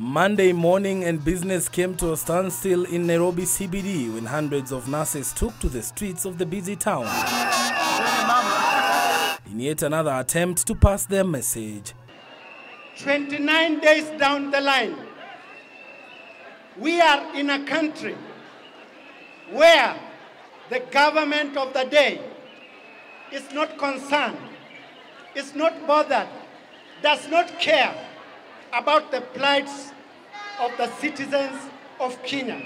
Monday morning and business came to a standstill in Nairobi CBD when hundreds of nurses took to the streets of the busy town in yet another attempt to pass their message. 29 days down the line, we are in a country where the government of the day is not concerned, is not bothered, does not care about the plights of the citizens of Kenya.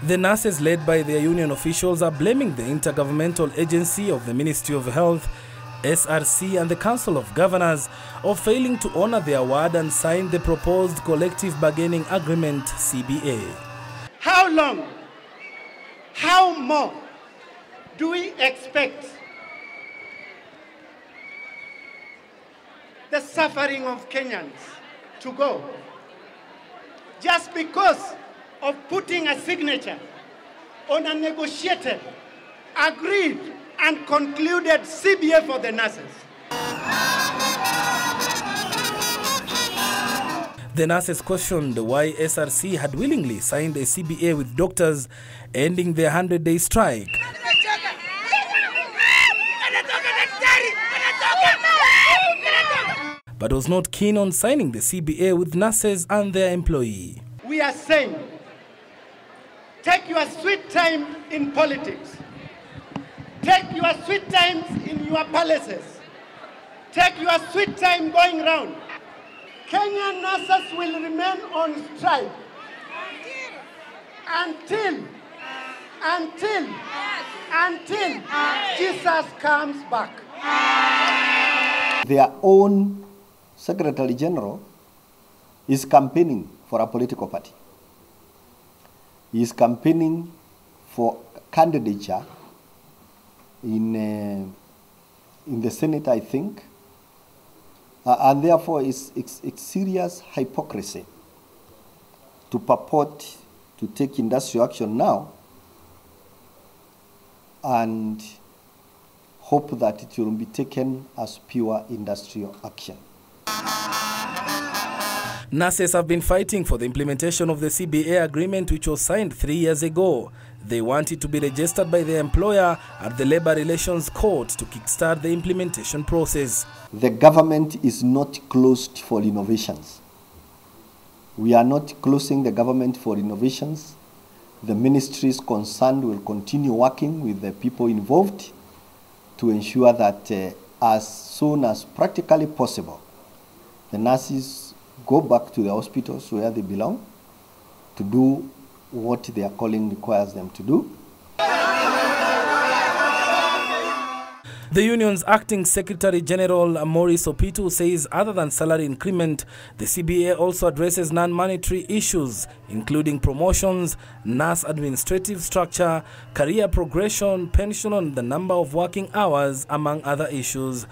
The nurses, led by their union officials, are blaming the intergovernmental agency of the Ministry of Health, SRC, and the Council of Governors of failing to honor their word and sign the proposed collective bargaining agreement, CBA. How long, how more do we expect the suffering of Kenyans to go just because of putting a signature on a negotiated, agreed and concluded CBA for the nurses? The nurses questioned why SRC had willingly signed a CBA with doctors, ending their 100-day strike. But was not keen on signing the CBA with nurses and their employee. We are saying, take your sweet time in politics. Take your sweet times in your palaces. Take your sweet time going round. Kenyan nurses will remain on strike until Jesus comes back. Their own Secretary General is campaigning for a political party. He is campaigning for candidature in the Senate, I think, and therefore it's serious hypocrisy to purport to take industrial action now and hope that it will be taken as pure industrial action. Nurses have been fighting for the implementation of the CBA agreement, which was signed 3 years ago. They want it to be registered by their employer at the Labor Relations Court to kickstart the implementation process. The government is not closed for innovations. We are not closing the government for innovations. The ministries concerned will continue working with the people involved to ensure that as soon as practically possible, the nurses go back to the hospitals where they belong to do what their calling requires them to do. The union's acting Secretary General Maurice Opitu says other than salary increment, the CBA also addresses non-monetary issues, including promotions, nurse administrative structure, career progression, pension, and the number of working hours, among other issues.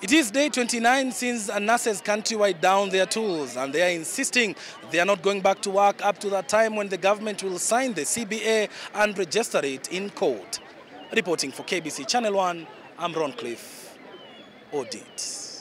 It is day 29 since nurses countrywide down their tools, and they are insisting they are not going back to work up to that time when the government will sign the CBA and register it in court. Reporting for KBC Channel 1, I'm Roncliffe Odit.